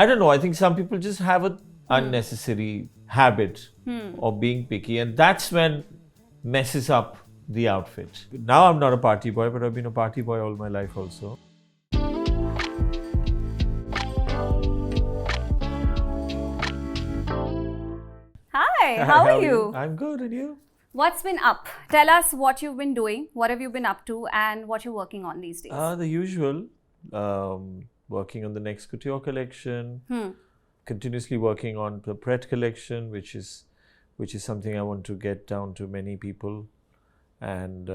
I don't know. I think some people just have an unnecessary habit of being picky, and that's when messes up the outfit. Now I'm not a party boy, but I've been a party boy all my life also. Hi, how are you? I'm good, and you? What's been up? Tell us what you've been doing, what have you been up to, and what you're working on these days. The usual. Working on the next Couture collection. Continuously working on the Pret collection, which is something I want to get down to many people, and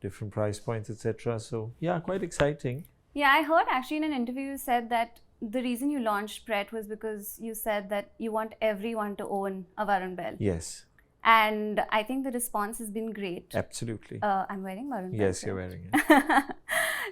different price points, etc. So yeah, quite exciting. Yeah, I heard actually in an interview you said that the reason you launched Pret was because you said that you want everyone to own a Varun Bahl. Yes. And I think the response has been great. Absolutely. I'm wearing Varun Bahl. Yes, you're wearing it.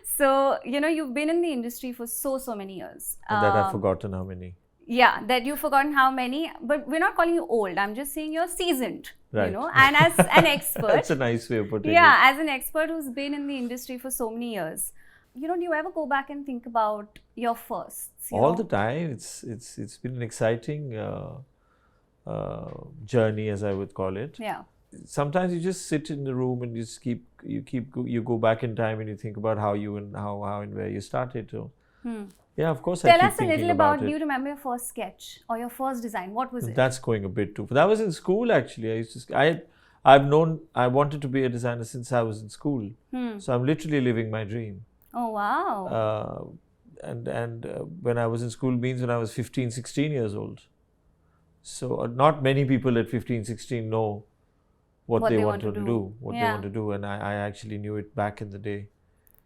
So, you've been in the industry for so many years. And that I've forgotten how many. Yeah, that you've forgotten how many, but we're not calling you old. I'm just saying you're seasoned, right. And as an expert. That's a nice way of putting it. Yeah, as an expert who's been in the industry for so many years. Do you ever go back and think about your firsts? All the time. It's been an exciting journey, as I would call it. Yeah. Sometimes you just sit in the room and you go back in time and you think about how and where you started to. Yeah, of course. Tell us a little about. Do you remember your first sketch or your first design? What was it? That's going a bit too. That was in school actually. I wanted to be a designer since I was in school. So I'm literally living my dream. Oh wow. And when I was in school means when I was 15, 16 years old. So not many people at 15, 16 know what they want to do, and I actually knew it back in the day.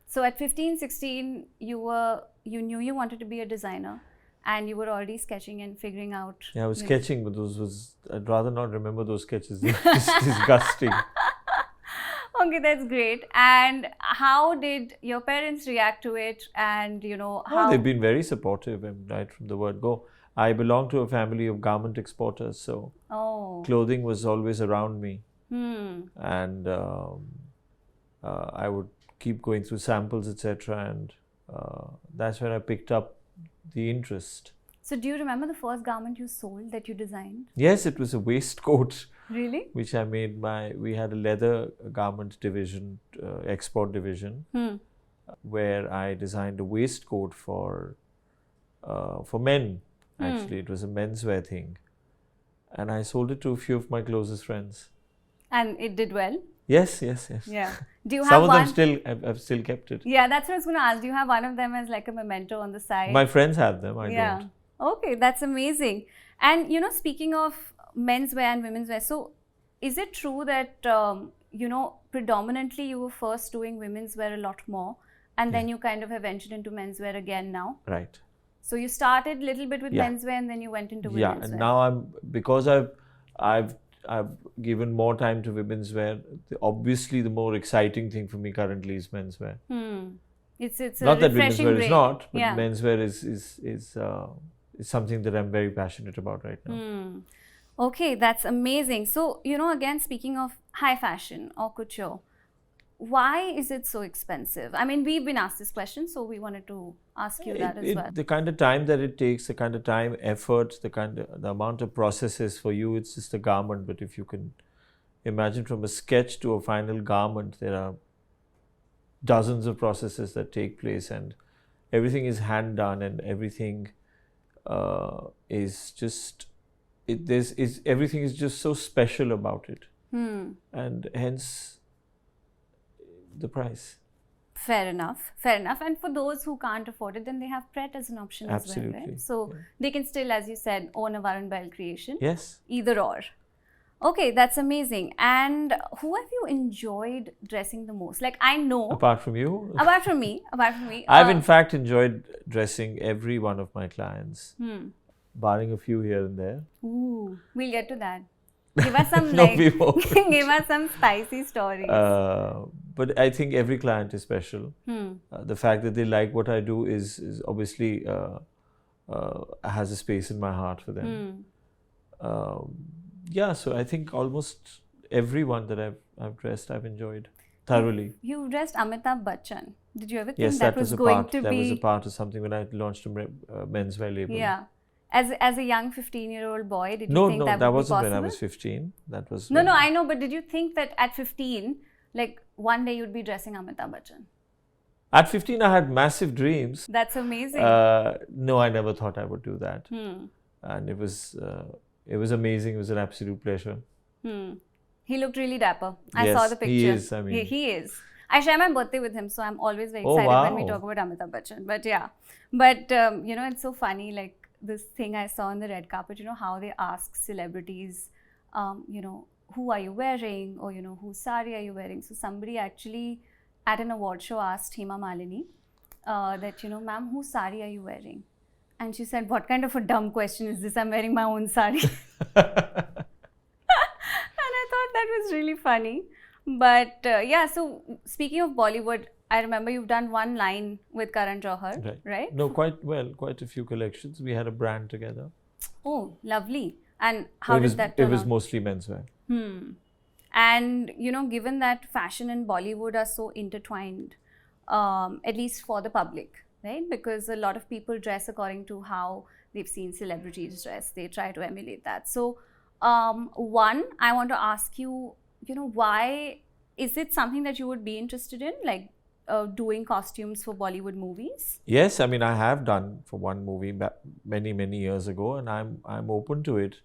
So at 15, 16, you knew you wanted to be a designer, and you were already sketching and figuring out. Yeah, I was sketching, but I'd rather not remember those sketches. It's disgusting. Okay, that's great. And how did your parents react to it? And how they've been very supportive, and right from the word go. I belong to a family of garment exporters, so clothing was always around me. And I would keep going through samples, etc. And that's when I picked up the interest. So do you remember the first garment you sold that you designed? Yes, it was a waistcoat. Really? Which I made we had a leather garment division, export division, where I designed a waistcoat for men. Actually, it was a menswear thing. And I sold it to a few of my closest friends. And it did well? Yes. Yeah. Do you have Some of them I've still kept it. Yeah, that's what I was going to ask. Do you have one of them as like a memento on the side? My friends have them, I don't. Okay, that's amazing. And, speaking of menswear and women's wear, so is it true that, predominantly you were first doing women's wear a lot more, and then you kind of have ventured into menswear again now? Right. So you started a little bit with menswear and then you went into women's wear. Yeah, and now because I've given more time to women's wear. Obviously, the more exciting thing for me currently is menswear. It's not that women's wear gray. is not, but menswear is something that I'm very passionate about right now. Okay, that's amazing. So, again, speaking of high fashion or couture, why is it so expensive? I mean, we've been asked this question, so we wanted to ask you that as well. The kind of time that it takes, the kind of time, effort, the amount of processes for you, it's just a garment. But if you can imagine from a sketch to a final garment, there are dozens of processes that take place, and everything is hand done, and everything is just everything is just so special about it, and hence the price. Fair enough. And for those who can't afford it, then they have Pret as an option as well, right? So they can still, as you said, own a Varun Bahl creation. Yes. Either or. Okay, that's amazing. And who have you enjoyed dressing the most? Like, I know. Apart from you? Apart from me. I've in fact enjoyed dressing every one of my clients, barring a few here and there. Ooh, we'll get to that. Give us some give us some spicy stories. But I think every client is special. The fact that they like what I do is obviously has a space in my heart for them. So I think almost everyone that I've dressed, I've enjoyed thoroughly. You dressed Amitabh Bachchan. Did you ever think yes, that was going to be? That was a part of something when I launched a menswear label. Yeah. As a young 15-year-old boy, did you No, think no, that that would be wasn't possible? when I was 15. That was No, when- no, I know, but did you think that at 15, like one day you'd be dressing Amitabh Bachchan? At 15, I had massive dreams. That's amazing. No, I never thought I would do that. Hmm. And it was amazing. It was an absolute pleasure. Hmm. He looked really dapper. I Yes, saw the picture. he is, I mean- he is. I share my birthday with him, so I'm always very Oh, excited when we wow. talk about Amitabh Bachchan. But yeah, but you know, it's so funny. Like this thing I saw on the red carpet. You know how they ask celebrities, you know, who are you wearing, or you know, whose sari are you wearing? So somebody actually at an award show asked Hema Malini that, you know, ma'am, whose sari are you wearing? And she said, what kind of a dumb question is this? I'm wearing my own sari. And I thought that was really funny. But yeah, so speaking of Bollywood, I remember you've done one line with Karan Johar, right? No, quite a few collections. We had a brand together. Oh, lovely. And how it was, did that turn It was out? mostly menswear. And, you know, given that fashion and Bollywood are so intertwined, at least for the public, right? Because a lot of people dress according to how they've seen celebrities dress. They try to emulate that. So, one, I want to ask you, you know, why is it something that you would be interested in, like doing costumes for Bollywood movies? Yes, I mean I have done for one movie many years ago, and I'm open to it.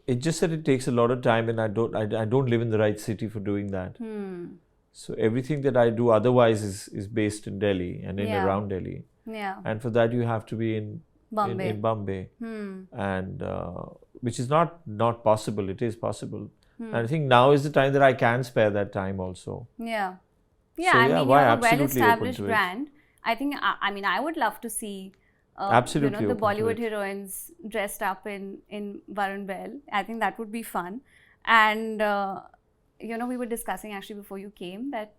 It's just that it takes a lot of time, and I don't live in the right city for doing that. So everything that I do otherwise is based in Delhi and in Yeah. around Delhi, Yeah. and for that you have to be in Bombay. in Bombay, and which is not possible. It is possible, and I think now is the time that I can spare that time also. Yeah. Yeah, So, I yeah, mean, why? you have a Absolutely open well-established to it. brand. I think, I mean, I would love to see, Absolutely you know, the open to Bollywood it. heroines dressed up in Varun Bahl. I think that would be fun. And, you know, we were discussing actually before you came that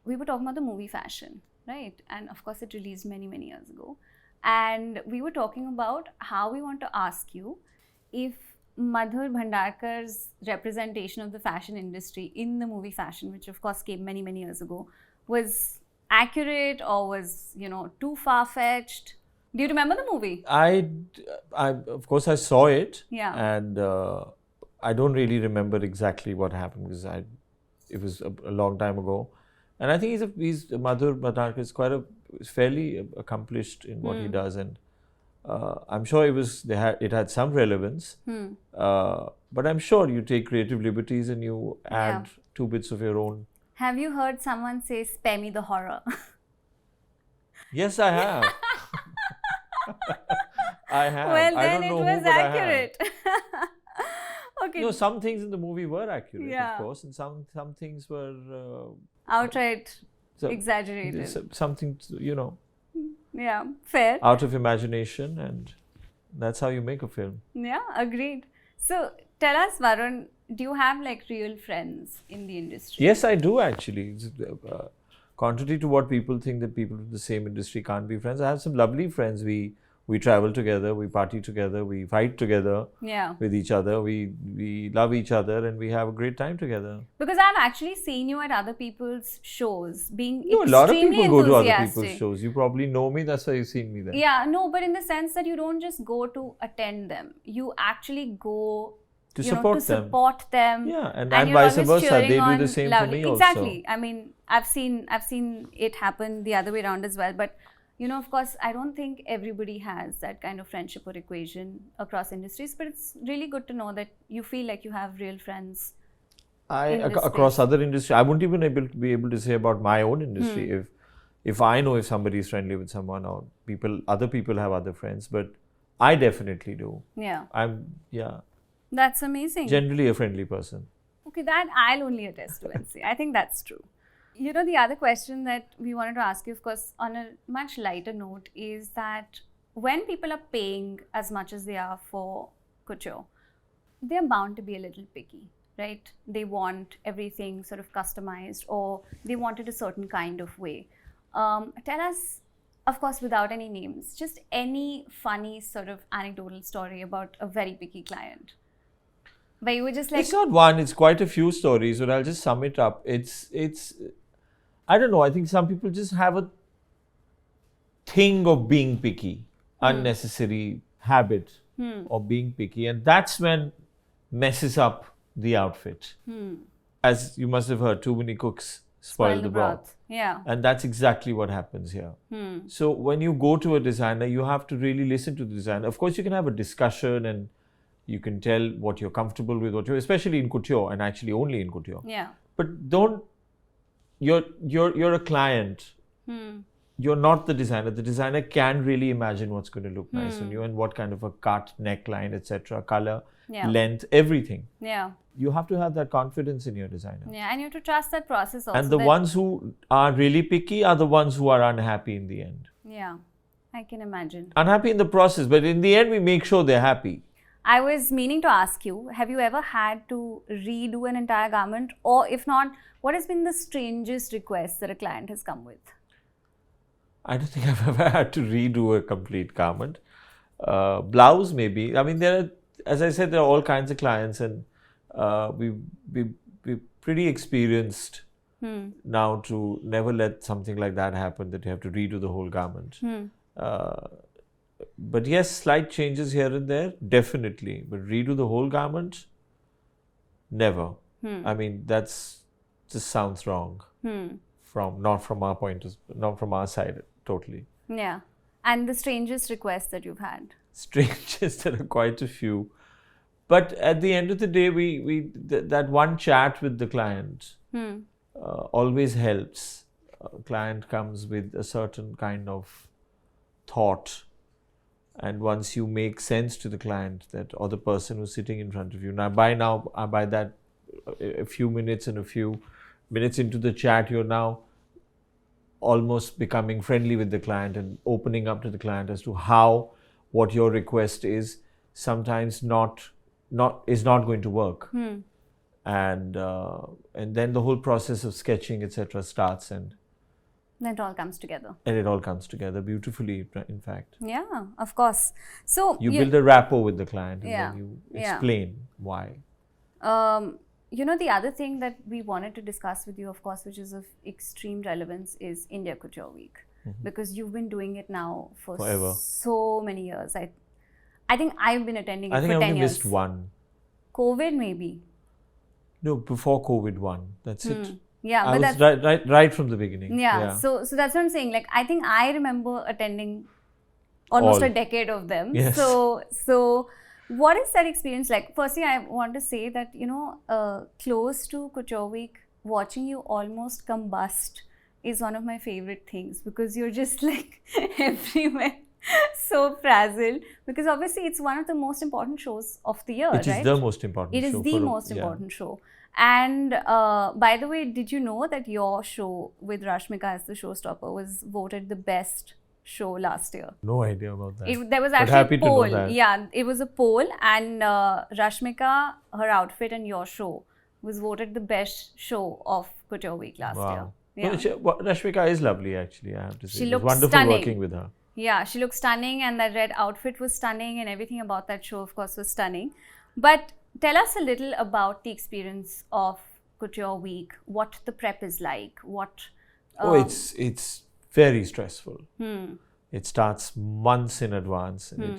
we were talking about the movie fashion, right? And of course, it released many years ago. And we were talking about how we want to ask you if Madhur Bhandarkar's representation of the fashion industry in the movie fashion, which of course came many years ago, was accurate or was, you know, too far-fetched. Do you remember the movie? I of course I saw it, Yeah. and I don't really remember exactly what happened because it was a long time ago, and I think he's Madhur Bhandarkar is fairly accomplished in what he does, and I'm sure it had some relevance, but I'm sure you take creative liberties and you add 2 bits of your own. Have you heard someone say, "Spare me the horror"? Yes, I have. I have. Well, I then don't it know was who, but accurate. Okay. No, some things in the movie were accurate, Yeah. of course, and some things were Outright so- exaggerated. something, you know, Yeah, fair. out of imagination, and that's how you make a film. Yeah, agreed. So tell us, Varun, do you have like real friends in the industry? Yes, I do actually. Contrary to what people think that people in the same industry can't be friends, I have some lovely friends. We travel together, we party together, we fight together Yeah. with each other. We love each other, and we have a great time together. Because I've actually seen you at other people's shows being No, a lot of extremely people go to other enthusiastic. people's shows. You probably know me, that's why you've seen me there. Yeah, no, but in the sense that you don't just go to attend them. You actually go To you know, support to them. support them. Yeah, and you're vice always versa. cheering They do on the same loudly. for me also. Exactly. I mean, I've seen it happen the other way around as well. But you know, of course, I don't think everybody has that kind of friendship or equation across industries. But it's really good to know that you feel like you have real friends. in this Across space. other industries, I wouldn't even be able to say about my own industry if I know if somebody is friendly with someone or other people have other friends, but I definitely do. Yeah, Yeah, that's amazing. generally a friendly person. Okay, that I'll only attest to and say. I think that's true. You know, the other question that we wanted to ask you, of course, on a much lighter note, is that when people are paying as much as they are for couture, they're bound to be a little picky, right? They want everything sort of customized, or they want it a certain kind of way. Tell us, of course, without any names, just any funny sort of anecdotal story about a very picky client. Where you were just like, It's not one, it's quite a few stories, but I'll just sum it up. It's I don't know, I think some people just have thing of being picky, unnecessary habit of being picky, and that's when messes up the outfit. As you must have heard, too many cooks spoil the broth. Yeah. And that's exactly what happens here. So when you go to a designer, you have to really listen to the designer. Of course, you can have a discussion and you can tell what you're comfortable with, especially in couture, and actually only in couture. Yeah. But don't. You're a client. You're not the designer. The designer can really imagine what's going to look nice on you and what kind of a cut, neckline, etc., color, length, everything. Yeah. You have to have that confidence in your designer. Yeah, and you have to trust that process also. And the ones who are really picky are the ones who are unhappy in the end. Yeah, I can imagine. Unhappy in the process, but in the end, we make sure they're happy. I was meaning to ask you, have you ever had to redo an entire garment? Or if not, what has been the strangest request that a client has come with? I don't think I've ever had to redo a complete garment. Blouse, maybe. I mean, as I said, there are all kinds of clients, and we're pretty experienced now to never let something like that happen, that you have to redo the whole garment. But yes, slight changes here and there, definitely. But redo the whole garment, never. I mean, that's just sounds wrong. Not from our side, totally. Yeah. And the strangest request that you've had? Strangest, there are quite a few. But at the end of the day, that one chat with the client always helps. A client comes with a certain kind of thought, and once you make sense to the client or the person who's sitting in front of you, by that a few minutes into the chat, you're now almost becoming friendly with the client and opening up to the client as to how what your request is sometimes is not going to work. And then the whole process of sketching, etc., starts, and then it all comes together. And it all comes together beautifully, in fact. Yeah, of course. So you build a rapport with the client, and then you explain why. The other thing that we wanted to discuss with you, of course, which is of extreme relevance, is India Couture Week. Because you've been doing it now for forever. So many years. I think I've been attending it for 10 I years. think I only missed one. COVID, maybe? No, before COVID one. That's it. Yeah, I was right from the beginning. Yeah. So that's what I'm saying. Like, I think I remember attending almost a decade of them. Yes. So what is that experience like? Firstly, I want to say that, close to Couture Week, watching you almost combust is one of my favorite things, because you're just like everywhere, so frazzled. Because obviously it's one of the most important shows of the year, right? It is the most important show. It is the most important show. And by the way, did you know that your show with Rashmika as the showstopper was voted the best show last year? No idea about that. There was actually a poll. Yeah, it was a poll, and Rashmika, her outfit and your show was voted the best show of Couture Week last year. Yeah. Rashmika is lovely, actually, I have to say. She looked wonderful stunning. Working with her. Yeah, she looked stunning, and that red outfit was stunning, and everything about that show, of course, was stunning. But tell us a little about the experience of Couture Week, what the prep is like, it's very stressful. It starts months in advance, and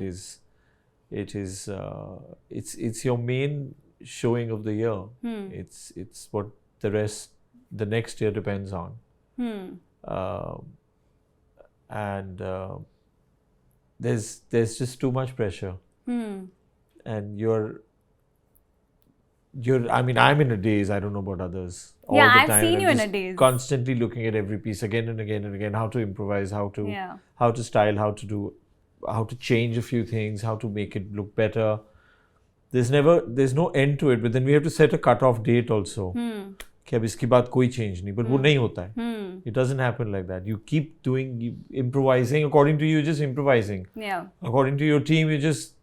it's your main showing of the year. It's what the next year depends on. And there's just too much pressure. And I'm in a daze. I don't know about others. All the time. I've seen you in a daze. Constantly looking at every piece again and again and again, how to improvise, how to style, how to change a few things, how to make it look better. There's no end to it, but then we have to set a cut-off date also. कि अब इसके बाद कोई change नहीं, but वो नहीं होता है. It doesn't happen like that. You keep improvising. According to you, you're just improvising. Yeah. According to your team, you're just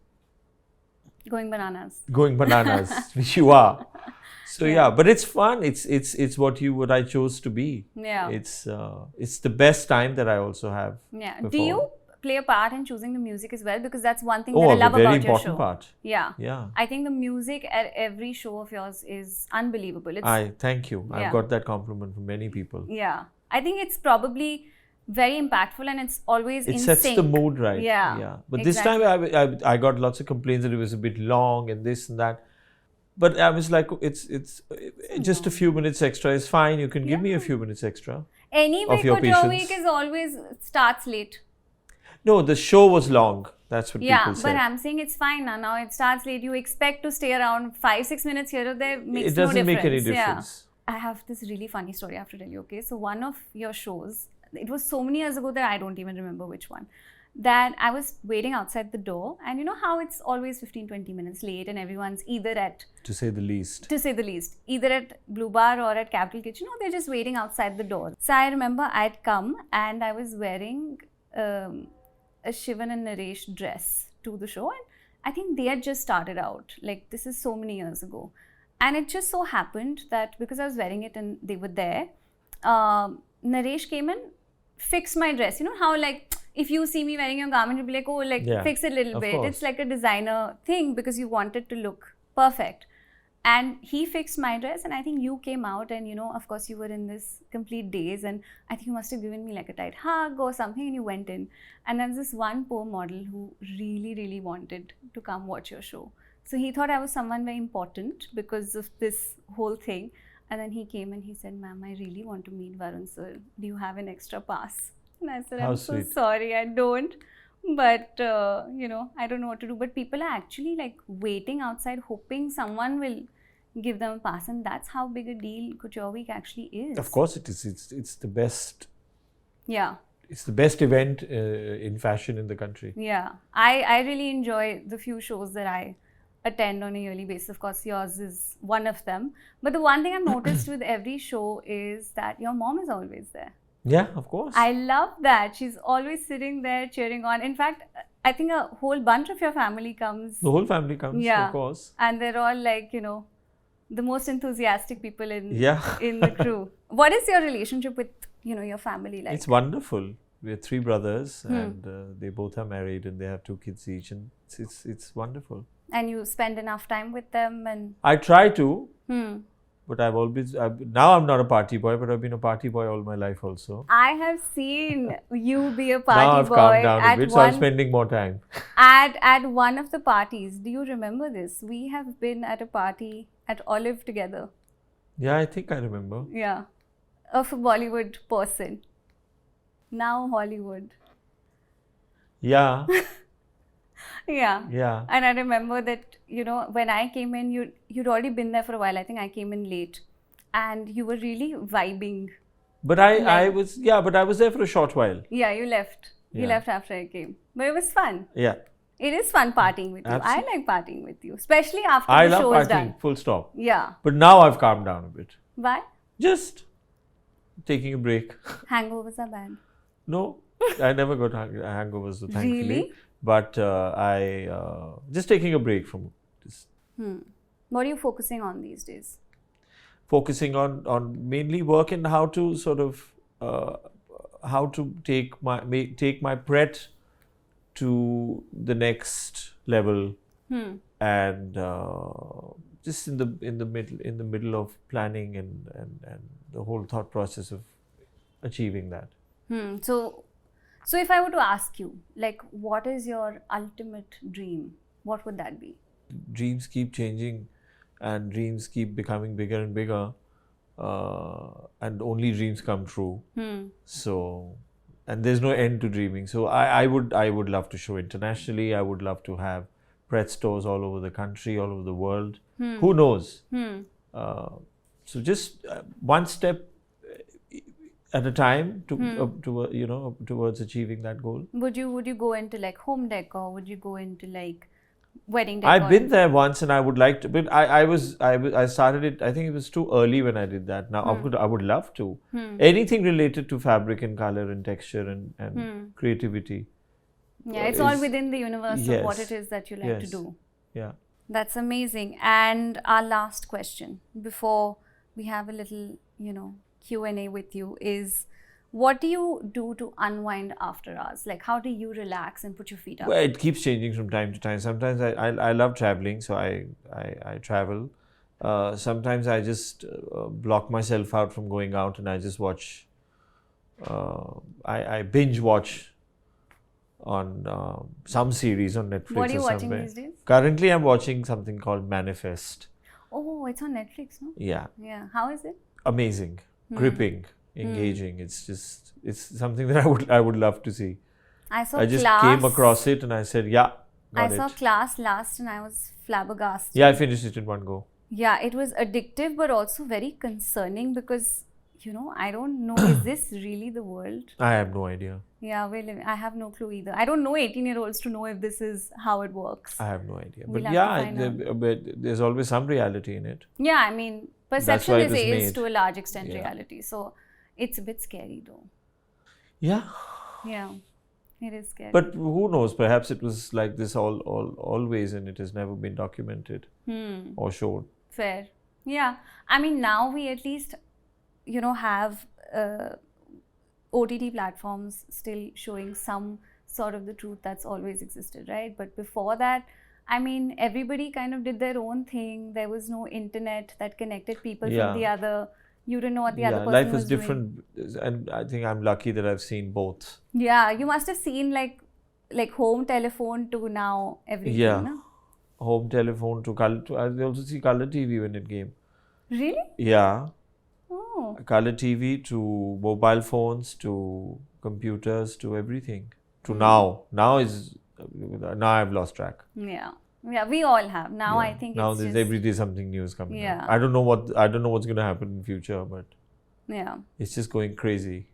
going bananas, which you are. So but it's fun. It's what I chose to be. Yeah. It's the best time that I also have. Yeah. Before. Do you play a part in choosing the music as well? Because that's one thing that I love about your show. A very important part. Yeah. I think the music at every show of yours is unbelievable. Thank you. I've got that compliment from many people. Yeah. I think it's probably very impactful, and it's always It in sets sync. the mood right. Yeah. But this time I got lots of complaints that it was a bit long and this and that. But I was like, it's just a few minutes extra is fine. You can give me a few minutes extra. Anyway, of your Couture patience. Week is always starts late. No, the show was long. That's what Yeah, people but said. I'm saying it's fine now. Now it starts late. You expect to stay around 5-6 minutes here or there. Makes It doesn't no make any difference. difference. Yeah. I have this really funny story I have to tell you. Okay, so one of your shows, it was so many years ago that I don't even remember which one. That I was waiting outside the door, and you know how it's always 15-20 minutes late, and everyone's either at, To say the least. either at Blue Bar or at Capital Kitchen, or they're just waiting outside the door. So I remember I'd come and I was wearing a Shivan and Naresh dress to the show, and I think they had just started out. Like, this is so many years ago. And it just so happened that because I was wearing it and they were there, Naresh came and fixed my dress. You know how, like, if you see me wearing your garment, you'll be like, oh, like, fix it a little of bit. course. It's like a designer thing because you want it to look perfect. And he fixed my dress, and I think you came out, and you know, of course, you were in this complete daze, and I think you must have given me like a tight hug or something, and you went in. And there's this one poor model who really, really wanted to come watch your show. So he thought I was someone very important because of this whole thing. And then he came and he said, ma'am, I really want to meet Varun sir. Do you have an extra pass? And I said, I'm so sorry, I don't. But, you know, I don't know what to do. But people are actually like waiting outside, hoping someone will give them a pass. And that's how big a deal Couture Week actually is. Of course it is. It's the best. Yeah. It's the best event in fashion in the country. Yeah. I really enjoy the few shows that I attend on a yearly basis. Of course, yours is one of them. But the one thing I've noticed with every show is that your mom is always there. Yeah, of course. I love that. She's always sitting there cheering on. In fact, I think a whole bunch of your family comes. The whole family comes, of course. And they're all like, you know, the most enthusiastic people in the crew. What is your relationship with, you know, your family like? It's wonderful. We're 3 brothers and they both are married and they have 2 kids each, and it's wonderful. And you spend enough time with them? And I try to. But now I'm not a party boy, but I've been a party boy all my life also. I have seen you be a party boy. Now I've calmed down a bit, so I'm spending more time. At one of the parties, do you remember this? We have been at a party at Olive together. Yeah, I think I remember. Yeah, of a Bollywood person. Now Hollywood. Yeah. Yeah. And I remember that, you know, when I came in, you'd already been there for a while. I think I came in late. And you were really vibing. But I was there for a short while. Yeah, you left. You left after I came. But it was fun. Yeah. It is fun partying with you. I like partying with you. Especially after the show is done. I love partying, full stop. Yeah. But now I've calmed down a bit. Why? Just taking a break. Hangovers are bad. No, I never got hangovers, thankfully. Really? But I just taking a break from this. What are you focusing on these days? Focusing on mainly work and how to sort of how to take my Pret to the next level, and just in the middle of planning and the whole thought process of achieving that. So if I were to ask you, like, what is your ultimate dream? What would that be? Dreams keep changing and dreams keep becoming bigger and bigger, and only dreams come true. So, and there's no end to dreaming. So I would love to show internationally. I would love to have Pret stores all over the country, all over the world. Who knows? So just one step at a time towards achieving that goal. Would you go into like home decor? Would you go into like wedding decor? I've been there once, and I would like to. But I started it. I think it was too early when I did that. Now I would love to. Anything related to fabric and color and texture and creativity. Yeah, it's all within the universe of what it is that you like to do. Yeah. That's amazing. And our last question before we have a little, Q&A with you is, what do you do to unwind after hours? Like, how do you relax and put your feet up? Well, it keeps changing from time to time. Sometimes I love traveling, so I travel. Sometimes I just block myself out from going out and I just watch I binge watch on some series on Netflix. What are you or watching somewhere. these days? Currently, I'm watching something called Manifest. Oh, it's on Netflix, no? Yeah, Yeah. How is it? amazing, gripping, engaging. It's something that I would love to see. I saw I just Class. came across it and I said, yeah, I got saw it. Class last and I was flabbergasted. Yeah, I finished it in one go. Yeah, it was addictive but also very concerning because, I don't know, is this really the world? I have no idea. Yeah, I have no clue either. I don't know 18-year-olds to know if this is how it works. I have no idea. We'll But have yeah, to find out. but there's always some reality in it. Yeah, I mean, perception why it is was aged made. to a large extent Yeah. reality. So it's a bit scary though. Yeah. Yeah, it is scary. But who knows? Perhaps it was like this always and it has never been documented or shown. Fair. Yeah. I mean, now we at least, have OTT platforms still showing some sort of the truth that's always existed, right? But before that, I mean, everybody kind of did their own thing. There was no internet that connected people from the other. You didn't know what the other person life was is different, and I think I'm lucky that I've seen both. Yeah, you must have seen like home telephone to now everything. Yeah. No? Home telephone to color. I also see color TV when it came. Really? Yeah. Oh. Color TV to mobile phones to computers to everything to now. Now I've lost track. Yeah. Yeah, we all have. Now Yeah. I think now it's there's just, every day something new is coming Yeah. up. I don't know what's going to happen in future, but yeah, it's just going crazy.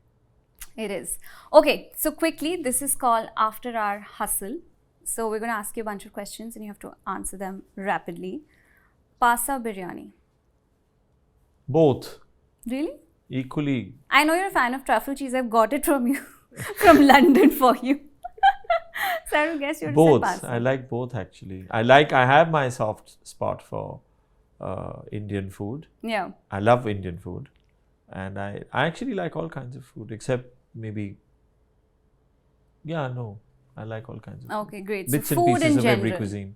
it is. Okay, so quickly, this is called After Our Hustle. So we're going to ask you a bunch of questions and you have to answer them rapidly. Pasta biryani. Both Really? equally. I know you're a fan of truffle cheese. I've got it from you, from London for you. So I would guess you're Both. pasta. I like both actually. I have my soft spot for Indian food. Yeah. I love Indian food, and I actually like all kinds of food except maybe. Yeah, no, I like all kinds of food. Okay, great. Bits so and food pieces in of general. every cuisine.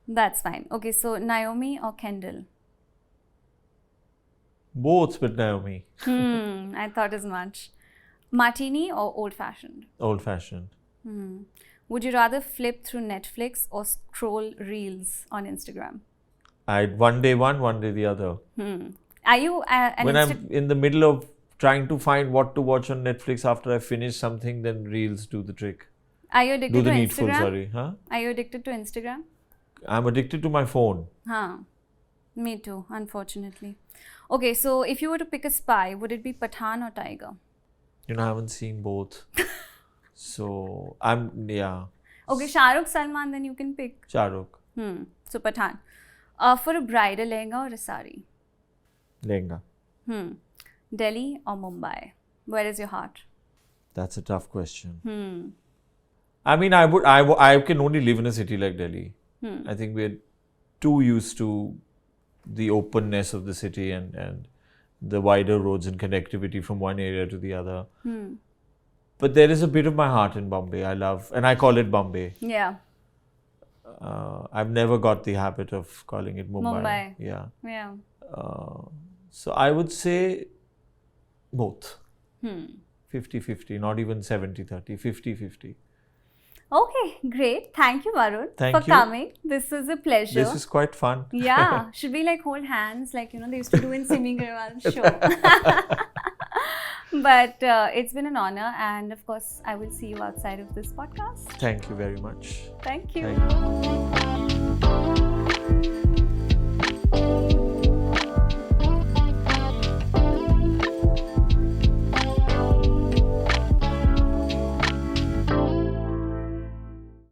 That's fine. Okay, so Naomi or Kendall? Both, but Naomi. I thought as much. Martini or old-fashioned? Old-fashioned. Would you rather flip through Netflix or scroll reels on Instagram? One day one, one day the other. Are you an When I'm in the middle of trying to find what to watch on Netflix after I finish something, then reels do the trick. Are you addicted Do the to needful, Instagram? sorry. Huh? Are you addicted to Instagram? I'm addicted to my phone. Huh. Me too, unfortunately. Okay, so if you were to pick a spy, would it be Pathan or Tiger? I haven't seen both. So, Okay, Shah Rukh, Salman, then you can pick. Shah Rukh. So Pathan. For a bridal lehenga or a sari? Lehenga. Delhi or Mumbai? Where is your heart? That's a tough question. I mean, I can only live in a city like Delhi. I think we're too used to the openness of the city and the wider roads and connectivity from one area to the other. But there is a bit of my heart in Bombay. And I call it Bombay. Yeah. I've never got the habit of calling it Mumbai. Yeah. So I would say both. 50-50, not even 70-30, 50-50. Okay, great. Thank you, Varun, Thank for you. coming. This was a pleasure. This is quite fun. Yeah. Should we hold hands like, they used to do in Simi Garewal's show? But it's been an honor. And of course, I will see you outside of this podcast. Thank you very much. Thank you. Thank you.